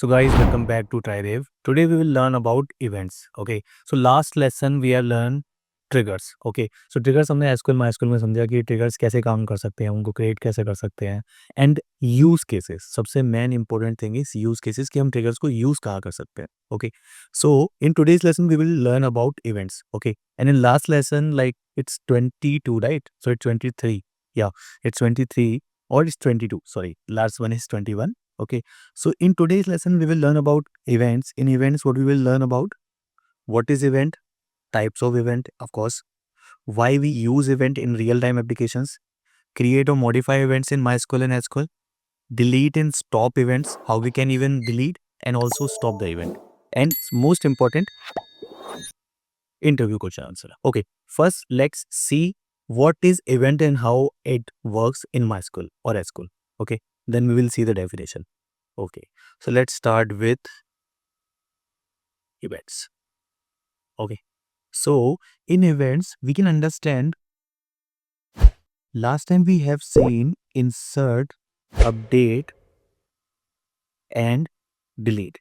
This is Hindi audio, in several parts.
So guys, welcome back to TriDev. Today we will learn about events. Okay. So last lesson we have learned triggers. Okay. So triggers हमने SQL MySQL में समझा कि triggers कैसे काम कर सकते हैं, उनको create कैसे कर सकते हैं and use cases. सबसे main important thing is use cases कि हम triggers को use कहाँ कर सकते हैं. Okay. So in today's lesson we will learn about events. Okay. And in last lesson like it's 22, right? So it's 23. Yeah, it's 23 or it's 22. Sorry, last one is 21. Okay. So in today's lesson, we will learn about events. In events, what we will learn about? What is event? Types of event, of course. Why we use event in real-time applications. Create or modify events in MySQL and SQL. Delete and stop events. How we can even delete and also stop the event. And most important, interview question answer. Okay. First, let's see what is event and how it works in MySQL or SQL. Okay. Then we will see the definition. Okay. So let's start with events. Okay. So in events, we can understand last time we have seen insert, update and delete.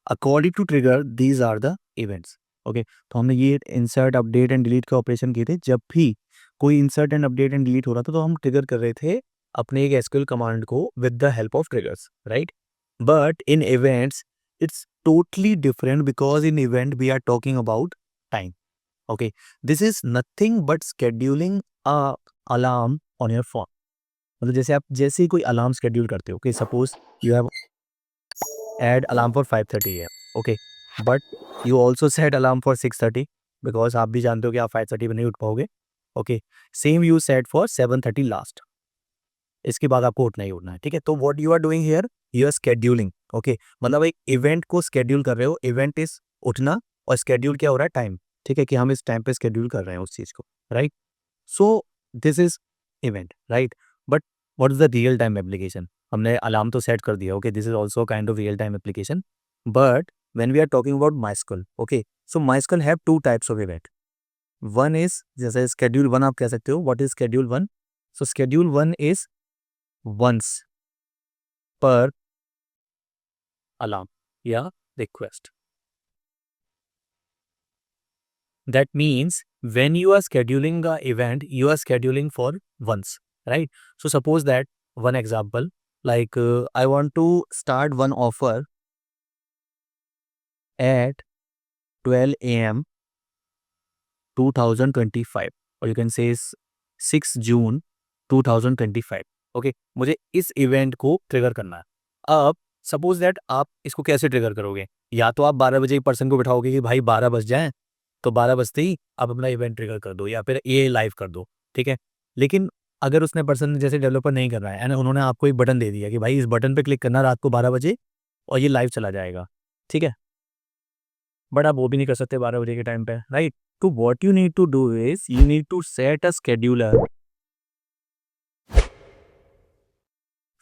According to trigger, these are the events. Okay. तो हमने ये insert, update and delete के ऑपरेशन किए थे. जब भी कोई insert and update and delete हो रहा था तो हम ट्रिगर कर रहे थे अपने एक SQL कमांड को with the help of triggers, right? But in events, it's totally different because in event we are talking about time. Okay, this is nothing but scheduling a alarm on your phone. मतलब जैसे आप जैसे ही कोई अलार्म शेड्यूल करते हो, okay, suppose you have add alarm for 5:30 a.m. Okay, but you also set alarm for 6:30 because आप भी जानते हो कि आप 5:30 पे नहीं उठ पाओगे. Okay, same you set for 7:30 last. इसके बाद आपको उठना ही उठना है. ठीक है, तो what you are doing here, you are scheduling. Okay, मतलब एक इवेंट को शेड्यूल कर रहे हो. इवेंट इज उठना और शेड्यूल क्या हो रहा है? टाइम. ठीक है, कि हम इस टाइम पे शेड्यूल कर रहे हैं उस चीज को, right? So this is event, right? But what is the real time application? हमने अलार्म तो सेट कर दिया. Okay, this is also kind of real time application. But when we are talking about MySQL, okay, so MySQL have two types of event. One is जैसे शेड्यूल वन आप कह सकते हो. What is schedule one? So schedule one is once per alarm या request. That means when you are scheduling a event, you are scheduling for once, right? So suppose that one example, like I want to start one offer at 12 a.m. 2025 or you can say 6 June 2025. Okay, मुझे इस इवेंट को ट्रिगर करना है. अब सपोज दैट आप इसको कैसे ट्रिगर करोगे? या तो आप 12 बजे एक पर्सन को बिठाओगे कि भाई 12 बज जाए, तो 12 बजते ही आप अपना इवेंट ट्रिगर कर दो या फिर ये लाइव कर दो. ठीक है, लेकिन अगर उसने पर्सन जैसे डेवलपर नहीं कर रहा है एंड उन्होंने आपको एक बटन दे दिया कि भाई इस बटन पे क्लिक करना रात को 12 बजे और ये लाइव चला जाएगा. ठीक है, बट आप वो भी नहीं कर सकते 12 बजे के टाइम पे, राइट? तो what you need to do is you need to set a scheduler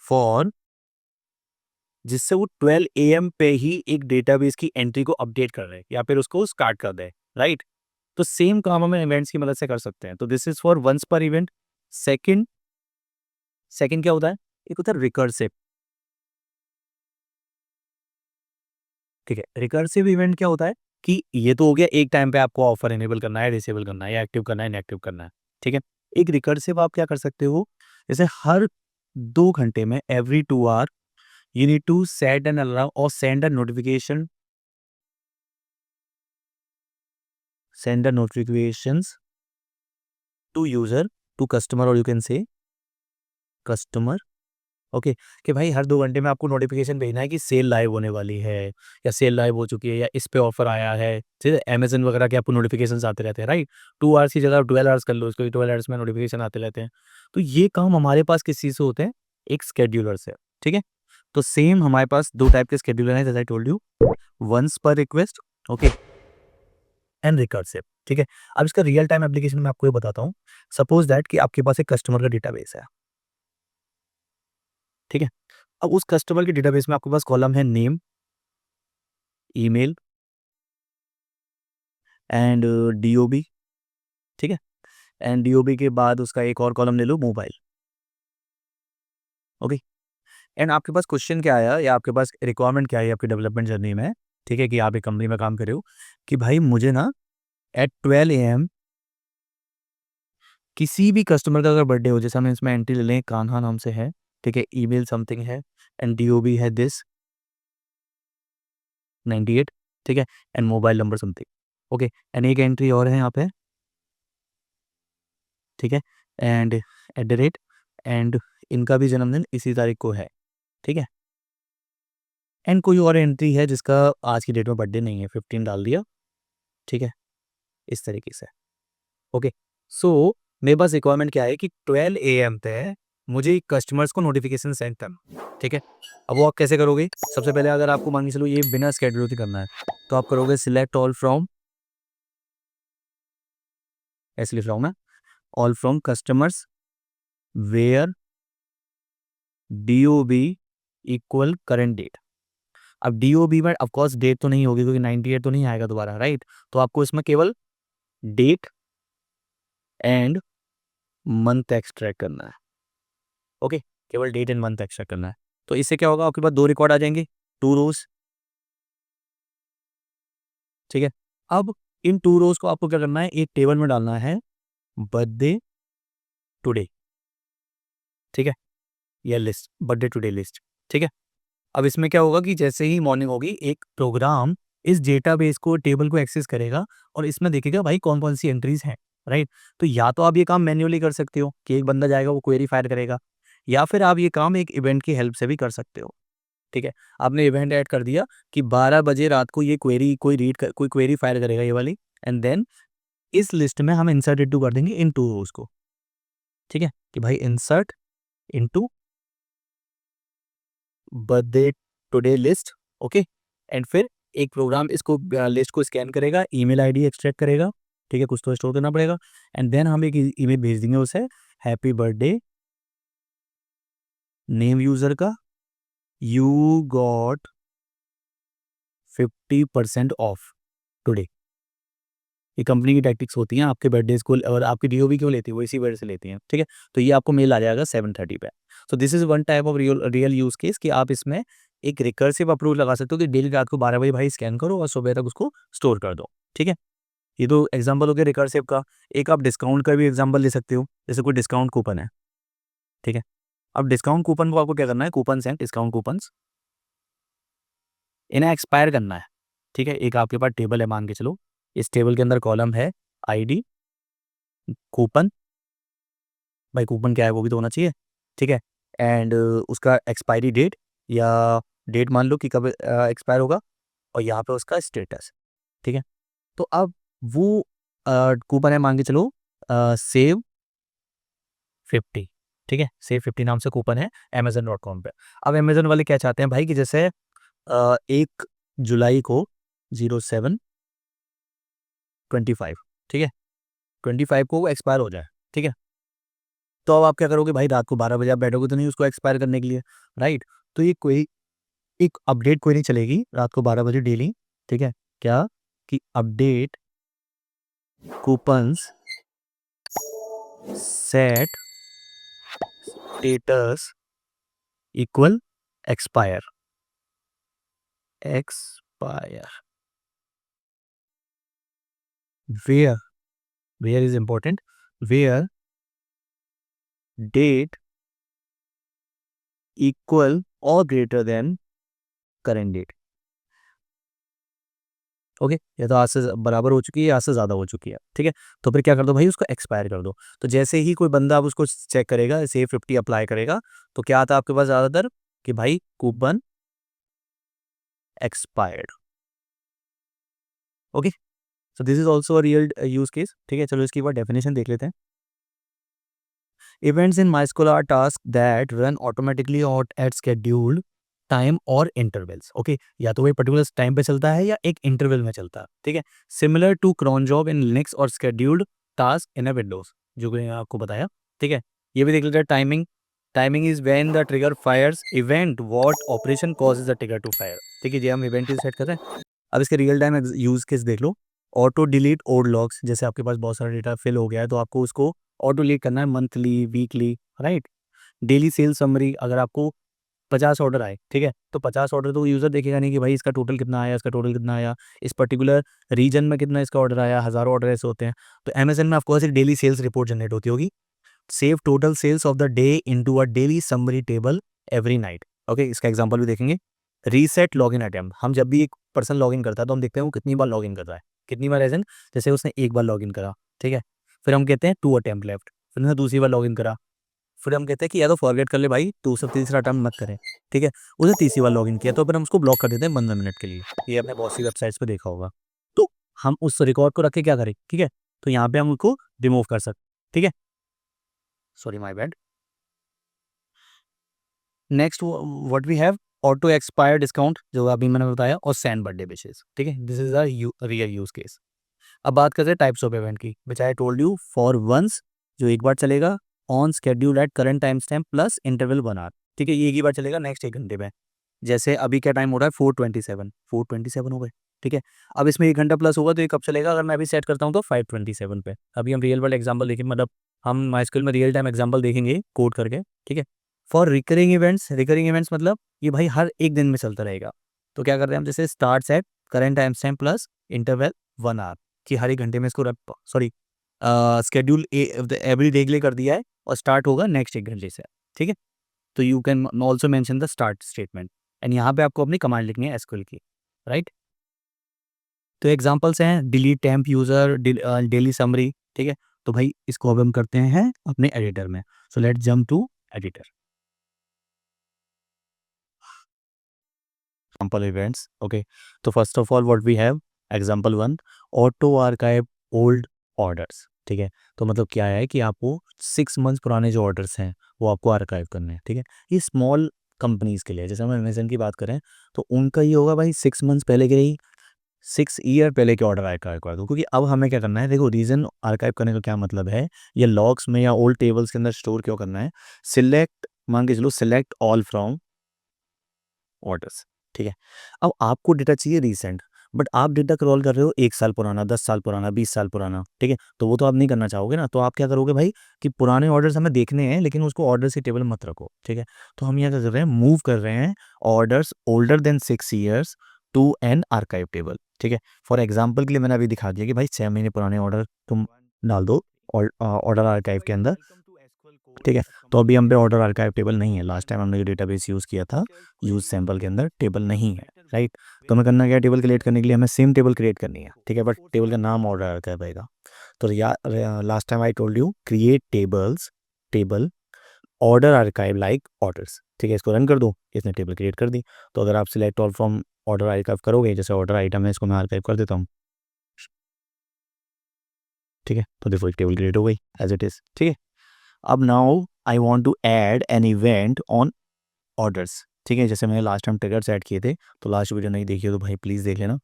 for जिससे वो 12 AM पे ही एक डेटाबेस की एंट्री को अपडेट कर रहे हैं या फिर उसको स्टार्ट कर दे, राइट? तो सेम काम हम इवेंट्स की मदद से कर सकते हैं. तो दिस इज फॉर वंस पर इवेंट. सेकंड सेकंड क्या होता है? एक होता है रिकर्सिव. ठीक है, रिकर्सिव इवेंट क्या होता है कि ये तो हो गया एक टाइम पे आपको ऑफर इनेबल करना है, डिसेबल करना है या एक्टिव करना है, इनएक्टिव करना है. ठीक है, एक रिकर्सिव आप क्या कर सकते हो? जैसे हर 2 घंटे में every 2 hour you need to set an alarm or send a notifications to user, to customer or you can say customer. Okay, कि भाई हर 2 घंटे में आपको नोटिफिकेशन भेजना है कि सेल लाइव होने वाली है या सेल लाइव हो चुकी है या इस पे ऑफर आया है. ठीक है, अमेजन वगैरह के आपको नोटिफिकेशन आते रहते हैं, राइट? 2 आवर्स की जगह 12 आवर्स कर लो उसको, 12 आवर्स में नोटिफिकेशन आते रहते हैं. तो ये काम हमारे पास किस चीज़ से होते हैं? एक स्केड्यूलर से. ठीक है, तो सेम हमारे पास 2 टाइप के स्केड्यूलर हैं, जैसे आई टोल्ड यू, वंस पर रिक्वेस्ट, ओके, एंड रिकर्सिव. ठीक है, अब इसका रियल टाइम एप्लीकेशन मैं आपको ये बताता हूँ. सपोज दैट कि आपके पास एक कस्टमर का डेटाबेस है. ठीक है, अब उस कस्टमर के डेटाबेस में आपके पास कॉलम है नेम, ईमेल एंड डीओबी. ठीक है, एंड डीओबी के बाद उसका एक और कॉलम ले लो, मोबाइल. ओके, एंड आपके पास क्वेश्चन क्या आया या आपके पास रिक्वायरमेंट क्या आई आपकी डेवलपमेंट जर्नी में, ठीक है, कि आप एक कंपनी में काम कर रहे हो कि भाई मुझे ना एट 12 AM किसी भी कस्टमर का अगर बर्थडे हो, जैसे हम इसमें एंट्री ले लें कान्हा नाम से है, ठीक है, ईमेल समथिंग है एंड DOB है दिस 98, ठीक है, and mobile number something, okay, and एक एंट्री और है यहाँ पे, ठीक है, एंड @ एंड इनका भी जन्मदिन इसी तारीख को है, ठीक है, एंड कोई और एंट्री है जिसका आज की डेट में बर्थडे नहीं है, 15 डाल दिया, ठीक है, इस तरीके से, ओके। सो मेरे पास रिक्वायरमेंट क्या है कि 12 AM पे मुझे कस्टमर्स को नोटिफिकेशन सेंड करना, ठीक है। अब वो आप कैसे करोगे, सबसे पहले अगर आपको मान के चलो ये बिना स्केड्यूल के करना है तो आप करोगे सिलेक्ट ऑल फ्रॉम, ऐसे लिख रहा हूँ मैं, all from customers where DOB equal current date. अब DOB में ऑफकोर्स डेट तो नहीं होगी क्योंकि 98 तो नहीं आएगा दोबारा, राइट, तो आपको इसमें केवल डेट एंड मंथ एक्सट्रैक्ट करना है, ओके, केवल डेट एंड मंथ एक्सट्रैक्ट करना है। तो इससे क्या होगा, आपके पास 2 रिकॉर्ड आ जाएंगे, 2 रोज, ठीक है। अब इन 2 रोज को आपको क्या करना है, एक टेबल में डालना है बर्थडे टुडे, ठीक है, या लिस्ट बर्थडे टुडे लिस्ट, ठीक है। अब इसमें क्या होगा कि जैसे ही मॉर्निंग होगी एक प्रोग्राम इस डेटाबेस को टेबल को एक्सेस करेगा और इसमें देखेगा भाई कौन कौन सी एंट्रीज हैं, राइट। तो या तो आप ये काम मैन्युअली कर सकते हो कि एक बंदा जाएगा वो क्वेरी फायर करेगा, या फिर आप ये काम एक इवेंट की हेल्प से भी कर सकते हो, ठीक है। आपने इवेंट ऐड कर दिया कि 12 बजे रात को ये क्वेरी कोई क्वेरी फायर करेगा ये वाली, एंड देन इस लिस्ट में हम इंसर्ट इनटू कर देंगे इन 2 रोज को, ठीक है, कि भाई insert into birthday today list, okay, and फिर एक प्रोग्राम इसको लिस्ट को स्कैन करेगा, ईमेल आईडी एक्सट्रैक्ट करेगा, ठीक है, कुछ तो स्टोर करना पड़ेगा, एंड देन हम एक ईमेल भेज देंगे उसे, हैप्पी बर्थडे नेम यूजर का, यू गॉट 50% ऑफ टुडे। ये कंपनी की टैक्टिक्स होती हैं आपके बर्थडे को, और आपकी DOB क्यों लेती है, वो इसी वजह से लेती हैं, ठीक है। तो ये आपको मेल आ जाएगा 7:30 पे। सो this is one type of real use case कि आप इसमें एक रिकर्सिव अप्रोच लगा सकते हो कि डेली रात को 12 बजे भाई स्कैन करो और सुबह तक उसको स्टोर कर दो, ठीक है। ये तो एग्जाम्पल हो गया रिकर्सिव का। एक आप डिस्काउंट का भी एग्जाम्पल ले सकते हो, जैसे कोई डिस्काउंट कूपन है, ठीक है। अब डिस्काउंट कूपन को आपको क्या करना है, कूपन एंड डिस्काउंट कूपन्स इन्हें एक्सपायर करना है, ठीक है। एक आपके पास टेबल है मान के चलो, इस टेबल के अंदर कॉलम है ID कूपन, भाई कूपन क्या है वो भी तो होना चाहिए, ठीक है, एंड उसका एक्सपायरी डेट या डेट मान लो कि कब एक्सपायर होगा, और यहाँ पे उसका स्टेटस, ठीक है। तो अब वो कूपन है मान के चलो सेव 50, ठीक है, सेव 50 नाम से कूपन है Amazon.com पे। अब अमेजन वाले क्या चाहते हैं भाई कि जैसे 1 जुलाई को 07/25, ठीक है, 25 को वो एक्सपायर हो जाए, ठीक है। तो अब आप क्या करोगे भाई, रात को 12 बजे आप बैठोगे तो नहीं उसको एक्सपायर करने के लिए, राइट। तो ये कोई एक अपडेट कोई नहीं चलेगी रात को 12 बजे डेली, ठीक है, क्या कि update coupons set status equal expire, expire where, where is important, where date equal और greater than current date, okay. ये तो आज से बराबर हो चुकी है, आज से ज़्यादा हो चुकी है, ठीक है। तो फिर क्या कर दो भाई, उसको एक्सपायर कर दो। तो जैसे ही कोई बंदा अब उसको चेक करेगा, सेव 50 अप्लाई करेगा, तो क्या आता है आपके पास ज़्यादातर कि भाई coupon expired, okay. So this is also a real use case, ठीक है। चलो इसकी बार डेफिनेशन देख लेते हैं। Events in MySQL are task that run automatically और एट शेड्यूल्ड टाइम और इंटरवल्स, ओके। या तो वही पर्टिकुलर टाइम पे चलता है या एक इंटरवल में चलता है, ठीक है। Similar to cron job in Linux और scheduled task in a Windows, जो मैंने आपको बताया, ठीक है। ये भी देख लेते हैं timing. Timing is when the trigger fires event what operation causes the trigger to fire, ठीक है। ये हम इवेंट सेट कर रहे हैं। अब इसके रियल टाइम यूज केस देख लो। ऑटो डिलीट ओल्ड लॉग्स, जैसे आपके पास बहुत सारा डेटा फिल हो गया है तो आपको उसको ऑटो डिलीट करना है monthly weekly, right. Daily cell summary, अगर आपको 50 ऑर्डर आए, ठीक है, तो 50 ऑर्डर तो यूज़र देखेगा नहीं कि भाई इसका टोटल कितना आया, इसका टोटल कितना आया, इस पर्टिकुलर रीजन में कितना इसका ऑर्डर आया, हज़ारों ऑर्डर ऐसे होते हैं। तो अमेज़न में ऑफकोर्स एक डेली सेल्स रिपोर्ट जनरेट होती होगी। Save total sales of the day into a daily summary table every night. Okay, इसका एग्जांपल भी देखेंगे। रीसेट लॉगिन अटेम्प्ट, हम जब भी एक पर्सन लॉगिन करता है तो हम देखते हैं वो कितनी बार लॉगिन कर रहा है, कितनी बार, एज जैसे उसने एक बार लॉगिन करा, ठीक है, फिर हम कहते हैं 2 अटेम्प्ट लेफ्ट, फिर उसने दूसरी बार लॉगिन करा, फिर हम कहते हैं कि या तो फॉरगेट कर ले भाई, तू सब तीसरा अटेम्प्ट मत करे, ठीक है, उसने तीसरी बार लॉगिन किया तो फिर हम उसको ब्लॉक कर देते हैं 15 मिनट के लिए। ये आपने बहुत सी वेबसाइट्स पे देखा होगा। तो हम उस रिकॉर्ड को रख के क्या करें, ठीक है, तो यहाँ पे हम उसको रिमूव कर सकते, ठीक है, sorry my bad. Next what we have, auto expire discount जो अभी मैंने बताया, और सेंड बर्थडे विशेस, ठीक है, this is a real use case. अब बात करते हैं टाइप्स ऑफ इवेंट की, which I told you for once, जो एक बार चलेगा, on schedule at current timestamp plus interval 1 hour, ठीक है, ये एक ही बार चलेगा नेक्स्ट 1 घंटे में। जैसे अभी क्या टाइम हो रहा है, 4:27 हो गए, ठीक है, अब इसमें 1 घंटा प्लस होगा तो ये कब चलेगा, अगर मैं अभी सेट करता हूँ तो 5:27 पे। अभी हम रियल वर्ल्ड एग्जाम्पल देखेंगे, मतलब हम माई स्कूल में रियल टाइम एग्जाम्पल देखेंगे कोड करके, ठीक है। फॉर रिकरिंग इवेंट्स मतलब ये भाई हर एक दिन में चलता रहेगा। तो क्या करते हैं हम, जैसे start at current timestamp plus interval 1 hour, कि हर एक घंटे में इसको सॉरी स्केड्यूल एवरी डे के लिए कर दिया है, और स्टार्ट होगा नेक्स्ट 1 घंटे से, ठीक है। तो you can also mention the start statement, and यहाँ पे आपको अपनी कमांड लिखनी है एसक्यूएल की, राइट। तो एग्जांपल्स हैं delete temp user, daily summary, ठीक है। तो भाई इसको अब हम करते हैं अपने एडिटर में। So let's jump to editor, example events, okay. तो first of all what we have, example 1, auto archive old orders, ठीक है। तो मतलब क्या है कि आपको 6 मंथ पुराने जो ऑर्डर्स हैं वो आपको आर्काइव करने हैं, ठीक है। ये स्मॉल कंपनीज के लिए, जैसे हम अमेजन की बात करें तो उनका ये होगा भाई 6 मंथ्स पहले के ही, 6 ईयर पहले के ऑर्डर आर्काइव कर दो, क्योंकि अब हमें क्या करना है, देखो रीजन आर्काइव करने का क्या मतलब है, ये लॉग्स में या ओल्ड टेबल्स के अंदर स्टोर क्यों करना है। सिलेक्ट, मान के चलो सिलेक्ट ऑल फ्रॉम ऑर्डर्स, ठीक है। अब आपको डेटा चाहिए रीसेंट, बट आप डेटा क्रॉल कर रहे हो 1 साल पुराना, 10 साल पुराना, 20 साल पुराना, ठीक है, तो वो तो आप नहीं करना चाहोगे ना। तो आप क्या करोगे भाई कि पुराने ऑर्डर्स हमें देखने हैं लेकिन उसको ऑर्डर की टेबल मत रखो, ठीक है। तो हम यहाँ क्या कर रहे हैं, मूव कर रहे हैं orders older than 6 years to an archive table, ठीक है। फॉर एग्जाम्पल के लिए मैंने अभी दिखा दिया कि भाई 6 महीने पुराने ऑर्डर तुम डाल दो ऑर्डर आर्काइव के अंदर, ठीक है। तो अभी हम पे ऑर्डर आर्काइव टेबल नहीं है, लास्ट टाइम हमने जो डेटाबेस यूज़ किया था यूज सैंपल के अंदर टेबल नहीं है, राइट। तो हमें करना क्या है, टेबल क्रिएट करने के लिए हमें सेम टेबल क्रिएट करनी है, ठीक है, बट टेबल का नाम ऑर्डर आर्काइव आएगा। तो last time I told you create table order archive like orders, ठीक है, इसको रन कर दो, इसने टेबल क्रिएट कर दी। तो अगर आप select all from order archive करोगे, जैसे ऑर्डर आइटम है, इसको मैं आर्काइव कर देता हूँ, ठीक है, तो देखो एक टेबल क्रिएट हो गई एज इट इज़, ठीक है। अब now I want to add an event on orders, ठीक है, जैसे मैंने लास्ट टाइम ट्रिगर्स ऐड किए थे, तो लास्ट वीडियो नहीं देखी हो तो भाई प्लीज़ देख लेना।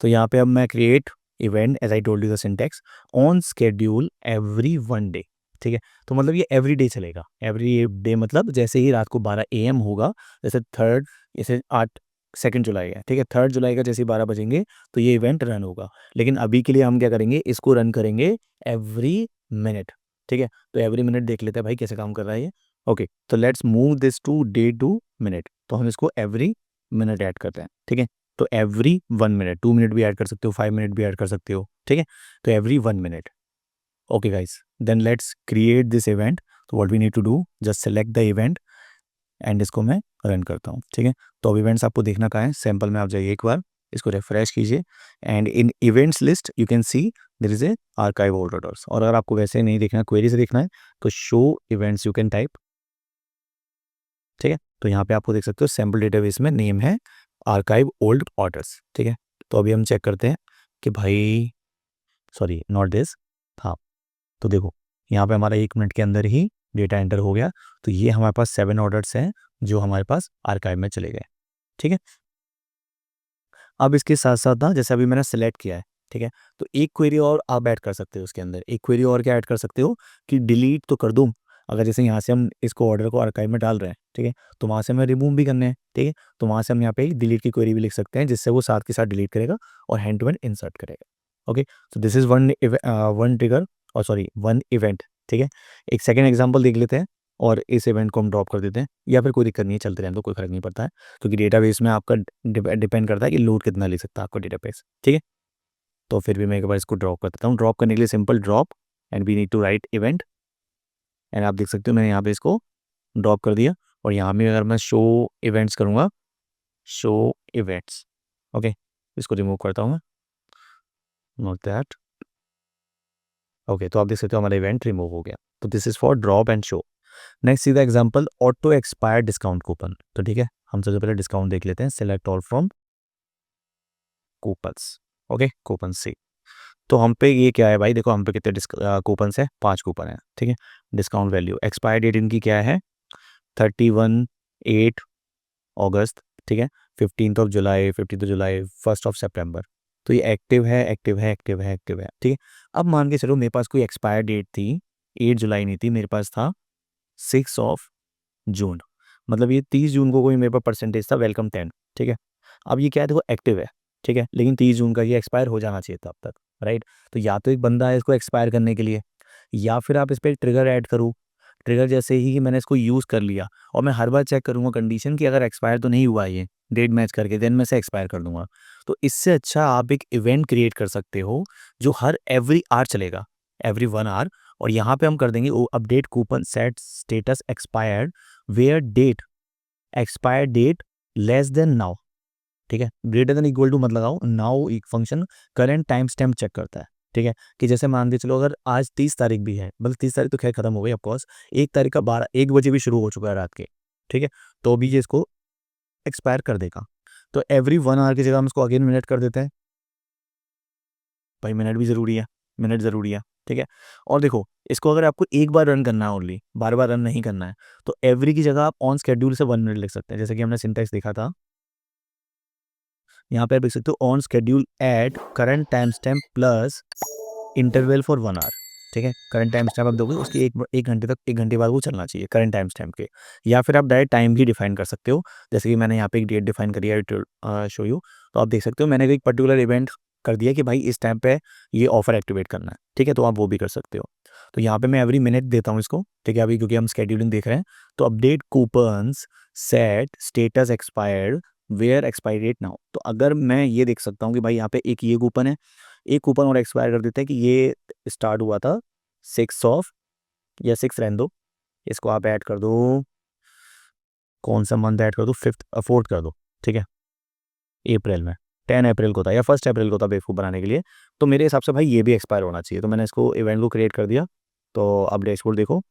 तो यहाँ पे अब मैं create event as I told you the syntax on schedule every 1 day, ठीक है। तो मतलब ये एवरी डे चलेगा, एवरी डे मतलब जैसे ही रात को 12 AM होगा, जैसे थर्ड, जैसे 2 जुलाई है, ठीक है, 3 जुलाई का जैसे ही 12 बजेंगे तो ये इवेंट रन होगा। लेकिन अभी के लिए हम क्या करेंगे, इसको रन करेंगे एवरी मिनट, ठीक है। तो एवरी मिनट देख लेते हैं भाई कैसे काम कर रहा है ये। ओके, तो let's move this to day to minute, तो हम इसको एवरी मिनट ऐड करते हैं, ठीक है। तो एवरी 1 मिनट, 2 मिनट भी ऐड कर सकते हो, 5 मिनट भी ऐड कर सकते हो, ठीक है। तो every 1 minute, okay guys, then let's create this event. तो what we need to do, just select the event and इसको मैं रन करता हूँ, ठीक है। तो अब इवेंट्स आपको देखना कहाँ है, सैम्पल में आप जाइए एक बार, इसको रिफ्रेश कीजिए, and in events list you can see there is a archive old orders. और अगर आपको वैसे नहीं देखना, क्वेरी से देखना है, तो show events you can type, ठीक है। तो यहाँ पे आपको देख सकते हो सैम्पल डेटाबेस में नेम है आर्काइव ओल्ड ऑर्डर्स, ठीक है। तो अभी हम चेक करते हैं कि भाई, सॉरी नॉट दिस, हाँ, तो देखो यहाँ पे हमारा 1 मिनट के अंदर ही डेटा एंटर हो गया। तो ये हमारे पास 7 ऑर्डर्स हैं जो हमारे पास आर्काइव में चले गए, ठीक है। अब इसके साथ साथ ना, जैसे अभी मैंने सेलेक्ट किया है, ठीक है, तो एक क्वेरी और आप ऐड कर सकते हो उसके अंदर। एक क्वेरी और क्या ऐड कर सकते हो कि डिलीट तो कर दूँ, अगर जैसे यहाँ से हम इसको ऑर्डर को आर्काइव में डाल रहे हैं, ठीक है, तो वहाँ से हमें रिमूव भी करने हैं, ठीक है। तो वहाँ से हम यहाँ पे डिलीट की क्वेरी भी लिख सकते हैं, जिससे वो साथ के साथ डिलीट करेगा और हैंड टू हैंड इंसर्ट करेगा। Okay, so this is one trigger, और सॉरी वन इवेंट, ठीक है। एक सेकेंड एग्जाम्पल देख लेते हैं। और इस इवेंट को हम ड्रॉप कर देते हैं, या फिर कोई दिक्कत नहीं है, चलते रहने दो, कोई फर्क नहीं पड़ता है, क्योंकि डेटाबेस में आपका डिपेंड करता है कि लोड कितना ले सकता है आपका डेटाबेस। ठीक है, तो फिर भी मैं एक बार इसको ड्रॉप कर देता हूँ। ड्रॉप करने के लिए simple drop and we need to write event, एंड आप देख सकते हो मैंने यहाँ पे इसको ड्रॉप कर दिया। और यहाँ में अगर मैं शो इवेंट्स करूँगा, शो इवेंट्स, ओके, इसको रिमूव करता हूँ मैं, नॉट दैट, ओके। तो आप देख सकते हो हमारा इवेंट रिमूव हो गया। तो this is for drop and show. Next सीधा example, auto expire discount coupon. तो ठीक है, हम सबसे पहले डिस्काउंट देख लेते हैं, select all from coupons, okay, coupon C. तो हम पे ये क्या है भाई, देखो हम पे कितने कूपन है, 5 कूपन है। ठीक है, डिस्काउंट वैल्यू, एक्सपायर डेट इनकी क्या है, 31/8 अगस्त, ठीक है, 15 जुलाई 1 सितंबर। तो ये एक्टिव है, एक्टिव है, एक्टिव है, एक्टिव है। ठीक है, अब मान के चलो मेरे पास कोई एक्सपायर डेट थी 8 जुलाई नहीं थी, मेरे पास था 6 जून, मतलब ये 30 जून को कोई मेरे पास परसेंटेज था वेलकम 10। ठीक है, अब ये क्या है, देखो एक्टिव है, ठीक है, लेकिन 30 जून का ये एक्सपायर हो जाना चाहिए था अब तक, राइट। तो या तो एक बंदा है इसको एक्सपायर करने के लिए, या फिर आप इस पर ट्रिगर ऐड करो। ट्रिगर जैसे ही कि मैंने इसको यूज़ कर लिया, और मैं हर बार चेक करूँगा कंडीशन कि अगर एक्सपायर तो नहीं हुआ ये, डेट मैच करके देन मैं से एक्सपायर कर दूंगा। तो इससे अच्छा आप एक इवेंट क्रिएट कर सकते हो जो हर एवरी आवर चलेगा, एवरी 1 आवर। और यहाँ पे हम कर देंगे update coupon set status expired where date, expire date less than now. ठीक है, ग्रेटर देन इक्वल टू मत लगाओ, नाउ एक function current timestamp check करता है। ठीक है, कि जैसे मान के चलो अगर आज 30 तारीख भी है, मतलब 30 तारीख तो खैर खत्म हो गई ऑफकोर्स, 1 तारीख का 1 बजे भी शुरू हो चुका है रात के, ठीक है, तो भी ये इसको एक्सपायर कर देगा। तो एवरी 1 आवर की जगह हम इसको अगेन मिनट कर देते हैं, भाई मिनट भी ज़रूरी है, मिनट ज़रूरी है। ठीक है, और देखो इसको अगर आपको एक बार रन करना है, ओनली बार बार रन नहीं करना है, तो एवरी की जगह आप ऑन स्केड्यूल से 1 मिनट लिख सकते हैं, जैसे कि हमने सिंटैक्स देखा था। यहाँ पे आप देख सकते हो on schedule at current timestamp plus interval for 1 hour. ठीक है, करंट टाइम स्टैम्प आप दोगे उसके एक घंटे तक, 1 घंटे बाद वो चलना चाहिए करंट टाइम स्टैम्प के। या फिर आप डायरेक्ट टाइम भी डिफाइन कर सकते हो, जैसे कि मैंने यहाँ पे एक डेट डिफाइन करी है शो यू। तो आप देख सकते हो मैंने एक पर्टिकुलर इवेंट कर दिया कि भाई इस टाइम पे ये ऑफर एक्टिवेट करना है। ठीक है, तो आप वो भी कर सकते हो। तो यहाँ पे मैं एवरी मिनट देता हूँ इसको, ठीक है, अभी क्योंकि हम स्केड्यूलिंग देख रहे हैं। तो update coupons set status expired where expiry date now. तो अगर मैं ये देख सकता हूँ कि भाई यहाँ पे एक ये कूपन है, एक कूपन और एक्सपायर कर देते हैं कि ये स्टार्ट हुआ था 6 या 6 रहने दो, इसको आप ऐड कर दो, कौन सा मंथ ऐड कर दो, 4th कर दो। ठीक है, अप्रैल में 10 अप्रैल को था या 1 अप्रैल को था बेवकूफ़ बनाने के लिए। तो मेरे हिसाब से भाई ये भी एक्सपायर होना चाहिए, तो मैंने इसको इवेंट को क्रिएट कर दिया। तो अब डैशबोर्ड देखो,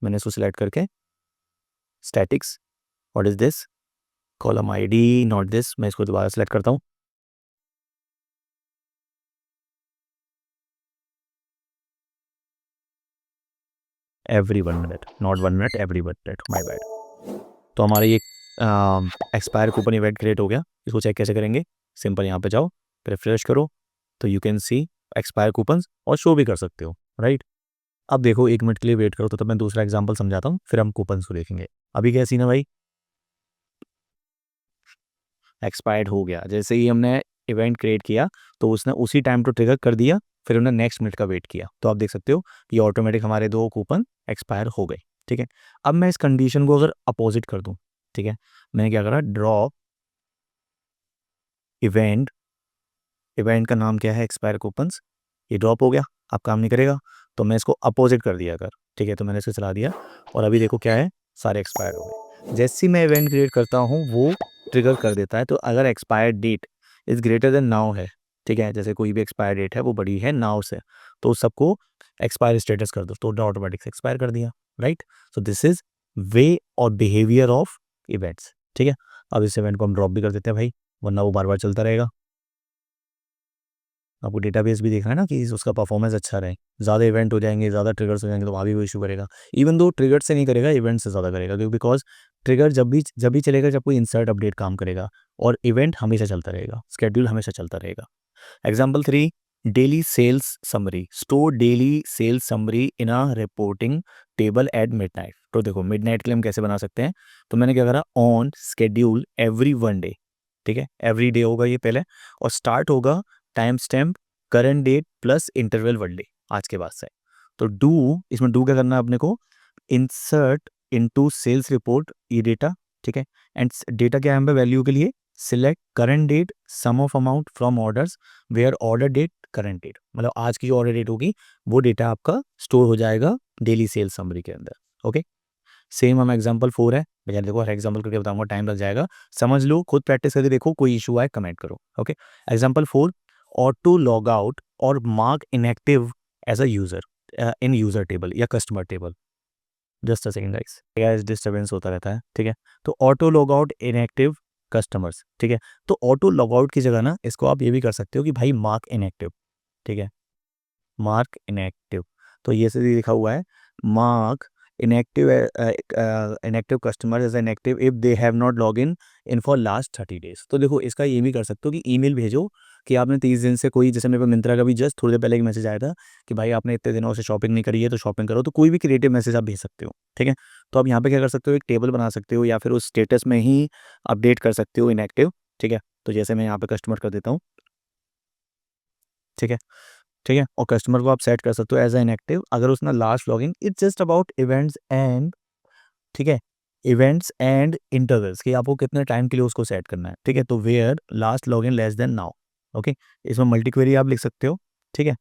मैंने इसको सिलेक्ट करके statics, what is this, column ID not this, मैं इसको दोबारा सेलेक्ट करता हूँ। Every 1 minute, not 1 minute, every 1 minute, my bad. तो हमारा ये एक्सपायर कूपन इवेंट क्रिएट हो गया। इसको चेक कैसे करेंगे, सिंपल यहाँ पे जाओ, रिफ्रेश करो, तो you can C expire coupons, और शो भी कर सकते हो, राइट। अब देखो 1 मिनट के लिए वेट करो, तो तब मैं दूसरा एग्जांपल समझाता हूँ, फिर हम कूपन्स को देखेंगे। अभी क्या सीन है भाई, एक्सपायर्ड हो गया, जैसे ही हमने इवेंट क्रिएट किया तो उसने उसी टाइम तो ट्रिगर कर दिया, फिर उन्होंने नेक्स्ट मिनट का वेट किया। तो आप देख सकते हो कि ऑटोमेटिक हमारे 2 कूपन एक्सपायर हो गए। ठीक है, अब मैं इस कंडीशन को अगर अपोजिट कर दूँ, ठीक है, मैंने क्या करा, ड्रॉप इवेंट, इवेंट का नाम क्या है, एक्सपायर कूपन्स, ये ड्रॉप हो गया, अब काम नहीं करेगा। तो मैं इसको अपोजिट कर दिया अगर, ठीक है, तो मैंने इसे चला दिया, और अभी देखो क्या है, सारे एक्सपायर हो गए। जैसे ही मैं इवेंट क्रिएट करता हूँ वो ट्रिगर कर देता है। तो अगर expire date is greater than now है, ठीक है, जैसे कोई भी एक्सपायर डेट है वो बड़ी है नाउ से, तो उस सबको एक्सपायर स्टेटस कर दो, तो ऑटोमेटिक से एक्सपायर कर दिया, right. So this is way और बिहेवियर ऑफ इवेंट्स। ठीक है, अब इस इवेंट को हम ड्रॉप भी कर देते हैं भाई, वरना वो बार बार चलता रहेगा। आपको डेटाबेस भी देखना है ना कि उसका परफॉर्मेंस अच्छा रहे, ज़्यादा इवेंट हो जाएंगे, ज़्यादा ट्रिगर्स हो जाएंगे, तो वहाँ भी वो इशू करेगा। इवन दो ट्रिगर से नहीं करेगा, इवेंट से ज़्यादा करेगा, क्योंकि बिकॉज ट्रिगर जब भी चलेगा जब कोई इंसर्ट अपडेट काम करेगा, और इवेंट हमेशा चलता रहेगा, स्केड्यूल हमेशा चलता रहेगा। Example 3, daily sales summary, store daily sales summary in a reporting table at midnight. तो देखो मिडनाइट के लिए हम कैसे बना सकते हैं, तो मैंने क्या करा, ऑन स्केड्यूल एवरी 1 डे, ठीक है, एवरी डे होगा ये पहले, और स्टार्ट होगा timestamp current date plus interval 1 day, आज के बाद से। तो डू, इसमें डू क्या करना है अपने को, इंसर्ट इनटू सेल्स रिपोर्ट ये डेटा, ठीक है। एंड डेटा क्या है यहाँ पे वैल्यू के लिए, select current date sum of amount from orders where order date current date, मतलब आज की जो ऑर्डर डेट होगी वो डेटा आपका स्टोर हो जाएगा डेली सेल्स समरी के अंदर। ओके, सेम हम एग्जांपल 4 है भैया, देखो हर एग्जांपल करके बताऊंगा, टाइम लग जाएगा, समझ लो, खुद प्रैक्टिस करके देखो, कोई इशू आए कमेंट करो। Okay, example 4, auto log out और mark inactive as a user in user table या customer table. Just a second guys, disturbance होता रहता है, ठीक है। तो auto log out inactive customers, ठीक है। तो ऑटो लॉग आउट की जगह ना इसको आप ये भी कर सकते हो कि भाई मार्क इनएक्टिव, ठीक है, मार्क इनएक्टिव। तो ये से लिखा हुआ है mark inactive, inactive customer is inactive if they have not log in for last 30 days. तो देखो इसका ये भी कर सकते हो कि ईमेल भेजो कि आपने 30 दिन से कोई, जैसे मेरे को मिंत्रा का भी जस्ट थोड़ी देर पहले एक मैसेज आया था कि भाई आपने इतने दिनों से शॉपिंग नहीं करी है तो शॉपिंग करो, तो कोई भी क्रिएटिव मैसेज आप भेज सकते हो, ठीक है। तो आप यहाँ पे क्या कर सकते हो, एक टेबल बना सकते हो या फिर उस स्टेटस में ही अपडेट कर सकते हो इनएक्टिव, ठीक है। तो जैसे मैं यहाँ पे कस्टमर कर देता हूँ, ठीक है, ठीक है, और कस्टमर को आप सेट कर सकते हो एज एन एक्टिव अगर उसने last login, it's just about events and, ठीक है, इवेंट्स एंड इंटरवल्स कि आपको कितने टाइम के लिए उसको सेट करना है, ठीक है। तो where last login less than now, okay, इसमें मल्टी क्वेरी आप लिख सकते हो, ठीक है।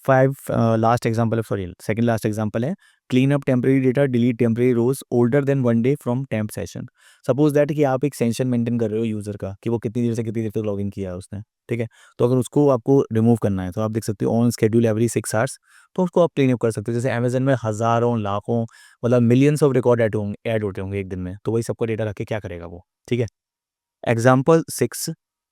5 लास्ट एग्जांपल है, सॉरी सेकंड लास्ट एग्जांपल है, clean up temporary data, delete temporary rows older than 1 day from temp session. Suppose that कि आप एक सेशन मेंटेन कर रहे हो यूजर का कि वो कितनी देर से कितनी देर तक लॉगिन किया है उसने, ठीक है। तो अगर उसको आपको रिमूव करना है तो आप देख सकते हो ऑन स्केड्यूल एवरी 6 आवर्स, तो उसको आप क्लीन अप कर सकते हो। जैसे अमेजन में हज़ारों लाखों मतलब मिलियंस ऑफ रिकॉर्ड ऐड होते होंगे एक दिन में, तो वही सबको डेटा रख के क्या करेगा वो, ठीक है। Example 6,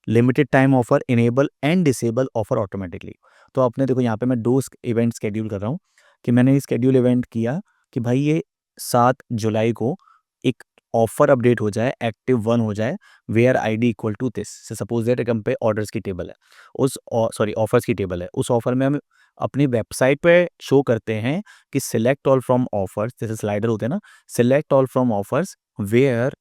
limited time offer enable and disable offer automatically. तो आपने देखो यहाँ पे मैं 2 इवेंट स्केड्यूल कर रहा हूँ कि मैंने स्केड्यूल इवेंट किया कि भाई ये 7 जुलाई को एक ऑफर अपडेट हो जाए, एक्टिव 1 हो जाए, where ID equal to this. से सपोज दैट हम पे ऑर्डर्स की टेबल है, उस सॉरी ऑफर्स की टेबल है, उस ऑफर में हम अपनी वेबसाइट पे शो करते हैं कि सिलेक्ट ऑल फ्रॉम ऑफर्स, जैसे स्लाइडर होते हैं ना, select all from offers where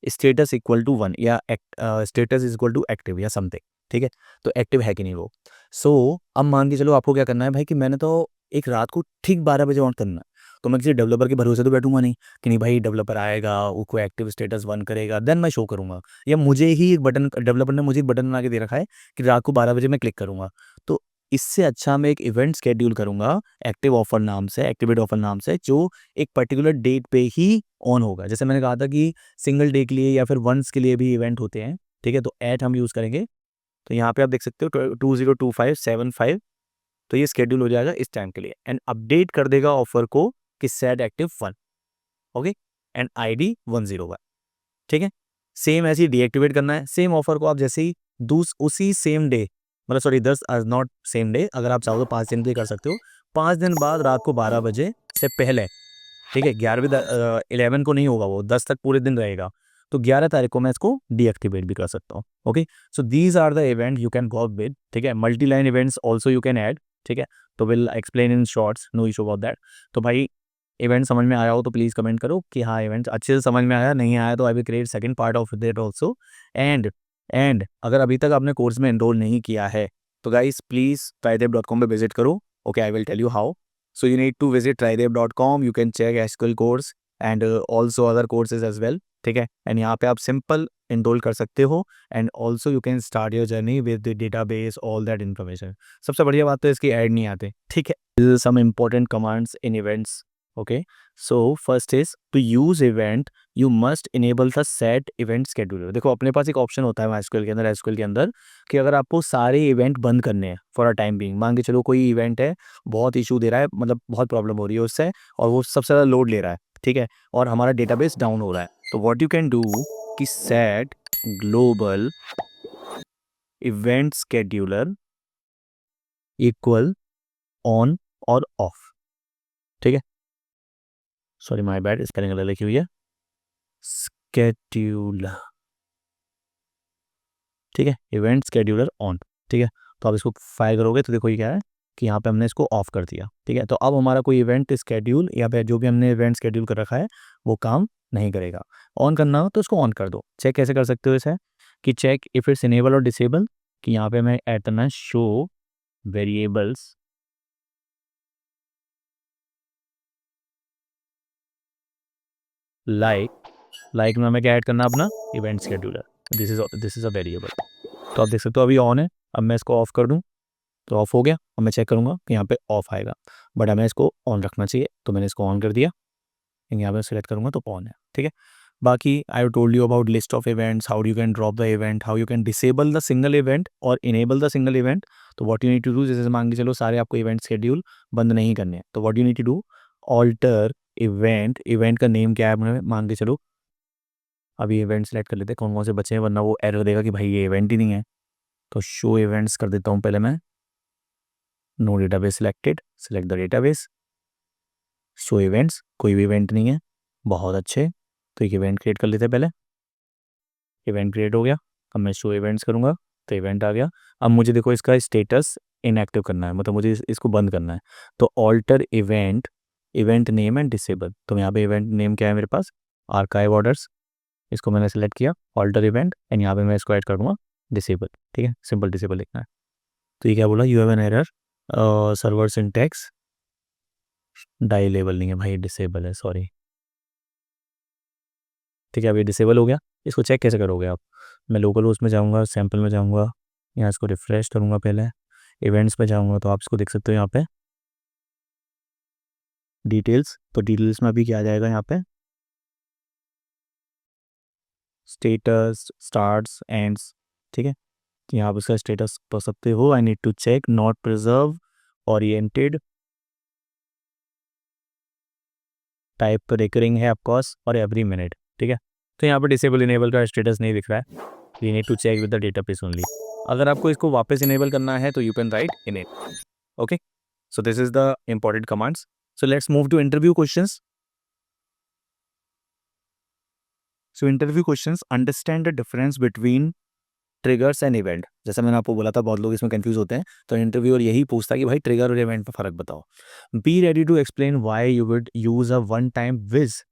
status equal to 1 या status is equal to active या समथिंग, ठीक है। तो एक्टिव है कि नहीं वो। सो अब मान के चलो आपको क्या करना है भाई कि मैंने तो एक रात को ठीक 12 बजे ऑन करना है, तो मैं किसी डेवलपर के भरोसे तो बैठूंगा नहीं कि नहीं भाई डेवलपर आएगा उसको एक्टिव स्टेटस 1 करेगा देन मैं शो करूंगा, या मुझे ही एक बटन, डेवलपर ने मुझे एक बटन बना के दे रखा है कि रात को 12 बजे मैं क्लिक करूंगा। तो इससे अच्छा मैं एक इवेंट शेड्यूल करूंगा एक्टिव ऑफर नाम से, एक्टिवेट ऑफर नाम से, जो एक पर्टिकुलर डेट पे ही ऑन होगा। जैसे मैंने कहा था कि सिंगल डे के लिए या फिर वंस के लिए भी इवेंट होते हैं, ठीक है। तो ऐट हम यूज़ करेंगे, तो यहाँ पे आप देख सकते हो 202575, तो ये स्केड्यूल हो जाएगा इस टाइम के लिए एंड अपडेट कर देगा ऑफर को कि set active 1, okay, and ID 101, ठीक है। सेम ऐसे ही डीएक्टिवेट करना है, सेम ऑफर को आप जैसे ही उसी सेम डे, मतलब सॉरी 10 नॉट सेम डे, अगर आप चाहो तो 5 दिन के लिए कर सकते हो, 5 दिन बाद रात को 12 बजे से पहले, ठीक है, 11 को नहीं होगा वो, 10 तक पूरे दिन रहेगा, तो 11 तारीख को मैं इसको डीएक्टिवेट भी कर सकता हूँ। Okay, so these are the event you can go with, ठीक है। Multi line events also you can add, ठीक है। तो will explain in shorts, no issue about that. तो भाई इवेंट समझ में आया हो तो प्लीज़ कमेंट करो कि हाँ इवेंट अच्छे से समझ में आया, नहीं आया तो I will create second part of that also. And अगर अभी तक आपने कोर्स में एनरोल नहीं किया है तो गाइस प्लीज़ trideb.com पे विजिट करो। Okay, I will tell you how. So you need to visit trideb.com. You can check SQL course and also other courses as well. ठीक है, एंड यहाँ पे आप सिंपल इनरोल कर सकते हो and also you can start your journey with the database all that information. सबसे बढ़िया बात तो इसकी ऐड नहीं आते, ठीक है। Some important commands in events, okay. So first is to use event you must enable the set event scheduler. देखो अपने पास एक ऑप्शन होता है एसक्यूएल के अंदर, एसक्यूएल के अंदर, कि अगर आपको सारे इवेंट बंद करने हैं फॉर अ टाइम बीइंग, मान के चलो कोई इवेंट है बहुत इशू दे रहा है, मतलब बहुत प्रॉब्लम हो रही है उससे और वो सबसे ज़्यादा लोड ले रहा है, ठीक है, और हमारा डेटाबेस डाउन हो रहा है, तो व्हाट यू कैन डू कि set global event scheduler equal on और ऑफ, ठीक है। सॉरी माय बैड, स्पेलिंग गलत लिखी हुई है, स्केड्यूलर, ठीक है, इवेंट शेड्यूलर ऑन, ठीक है। तो आप इसको फायर करोगे तो देखो ये क्या है कि यहाँ पे हमने इसको ऑफ कर दिया, ठीक है। तो अब हमारा कोई इवेंट स्केड्यूल या फिर जो भी हमने इवेंट शेड्यूल कर रखा है वो काम नहीं करेगा। ऑन करना हो तो इसको ऑन कर दो। चेक कैसे कर सकते हो इसे कि चेक इफ इट्स इनेबल और डिसेबल, कि यहाँ पे मैं ऐड करना है शो वेरिएबल्स लाइक में हमें क्या ऐड करना अपना event scheduler, this is a variable. तो आप देख सकते हो अभी ऑन है। अब मैं इसको ऑफ कर दूँ तो ऑफ हो गया। अब मैं चेक करूँगा कि यहाँ पे ऑफ आएगा, बट हमें इसको ऑन रखना चाहिए, तो मैंने इसको ऑन कर दिया। यहाँ पे सेलेक्ट करूँगा तो ऑन है, ठीक है। बाकी I have told you about list of events, how you can drop the event, how you can disable the single event और इनेबल द सिंगल इवेंट। तो what you need to do, जैसे मान के चलो सारे आपको इवेंट शेड्यूल बंद नहीं करने हैं, तो what you need to do, alter event. Event का नेम क्या है मान के चलो, अभी इवेंट सेलेक्ट कर लेते हैं कौन कौन से बचे हैं, वरना वो एरर देगा कि भाई ये इवेंट ही नहीं है। तो शो इवेंट्स कर देता हूँ पहले मैं, no database selected, select the database, show events, कोई भी इवेंट नहीं है, बहुत अच्छे। तो एक इवेंट क्रिएट कर लेते हैं पहले, इवेंट क्रिएट हो गया। अब मैं शो इवेंट्स करूँगा तो इवेंट आ गया। अब मुझे देखो इसका स्टेटस इनएक्टिव करना है, मतलब मुझे इसको बंद करना है। तो alter event, event name and disable. तो यहाँ पे इवेंट नेम क्या है मेरे पास, आर्काइव ऑर्डर्स, इसको मैंने सेलेक्ट किया, ऑल्टर इवेंट, एंड यहाँ पे मैं इसको ऐड कर दूँगा डिसेबल, ठीक है, सिंपल डिसेबल लिखना है। तो ये क्या बोला, you have an error, server syntax disable नहीं है भाई, डिसेबल है, सॉरी, ठीक है। अब ये डिसेबल हो गया। इसको चेक कैसे करोगे आप, मैं लोकल होस्ट में जाऊँगा, सैम्पल में जाऊँगा, यहाँ इसको रिफ्रेश करूँगा, पहले इवेंट्स पे जाऊँगा, तो आप इसको देख सकते हो यहाँ पे डिटेल्स। तो डिटेल्स में अभी क्या आ जाएगा, यहाँ पे स्टेटस, स्टार्ट्स, एंड्स, ठीक है। यहाँ आप इसका स्टेटस पढ़ सकते हो, I need to check, not preserve, oriented, type recurring है ऑफकोर्स, और एवरी मिनट, ठीक है। तो यहाँ पर डिसेबल इनेबल का स्टेटस नहीं दिख रहा है, you need to check with the database only. अगर आपको इसको वापस इनेबल करना है तो you can write in it, okay. So this is the important commands. So let's move to interview questions. So interview questions, understand the difference between triggers and event. जैसा मैंने आपको बोला था बहुत लोग इसमें कंफ्यूज होते हैं, तो इंटरव्यूअर यही पूछता है कि भाई ट्रिगर और इवेंट में फ़र्क बताओ। Be ready to explain why you would use a one time विज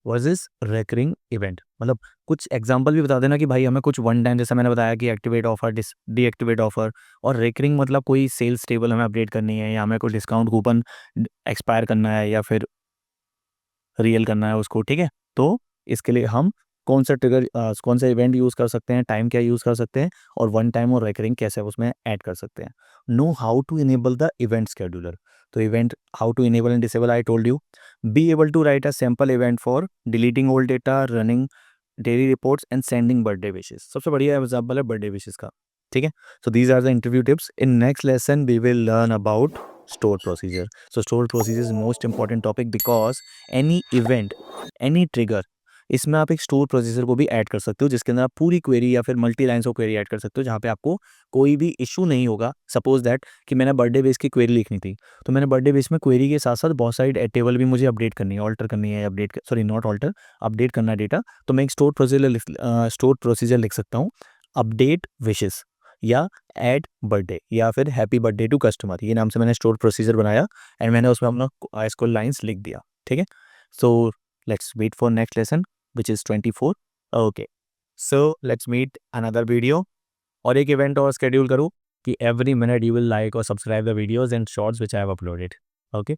वर्सेस रिकरिंग इवेंट। मतलब कुछ एग्जांपल भी बता देना कि भाई हमें कुछ वन टाइम, जैसा मैंने बताया कि एक्टिवेट ऑफर, डीएक्टिवेट ऑफर, और रिकरिंग मतलब कोई सेल्स टेबल हमें अपडेट करनी है, या हमें कोई डिस्काउंट कूपन एक्सपायर करना है, या फिर रियल करना है उसको, ठीक है। तो इसके लिए हम कौन सा ट्रिगर, कौन सा इवेंट यूज़ कर सकते हैं, टाइम क्या यूज़ कर सकते हैं, और वन टाइम और रिकरिंग कैसे उसमें ऐड कर सकते हैं। Know how to enable the event scheduler. तो event how to enable and disable I told you. Be able to write a sample event for deleting old data, running daily reports and sending birthday wishes. सबसे बढ़िया एग्जाम्पल है बर्थडे विशेस का, ठीक है। So these are the interview tips. In next lesson we will learn about store procedure. So store procedure is most important topic, because any event, any trigger, इसमें आप एक स्टोर प्रोसीजर को भी ऐड कर सकते हो, जिसके अंदर आप पूरी क्वेरी या फिर multi lines of query add कर सकते हो, जहाँ पे आपको कोई भी इशू नहीं होगा। सपोज दैट कि मैंने बर्थडे बेस की क्वेरी लिखनी थी, तो मैंने बर्थडे बेस में क्वेरी के साथ साथ बहुत सारी टेबल भी मुझे अपडेट करनी है, ऑल्टर करनी है, update, sorry not alter, update करना है डेटा। तो मैं एक स्टोर प्रोसीजर लिख सकता हूँ, अपडेट विशेस, या ऐड बर्थडे, या फिर हैप्पी बर्थडे टू कस्टमर, ये नाम से मैंने स्टोर प्रोसीजर बनाया, एंड मैंने उसमें अपना इसको लाइन्स लिख दिया, ठीक है। So let's wait for next lesson which is 24. Okay, so let's meet another video. और एक इवेंट और schedule करूँ कि every minute you will like or subscribe the videos and shorts which I have uploaded. Okay.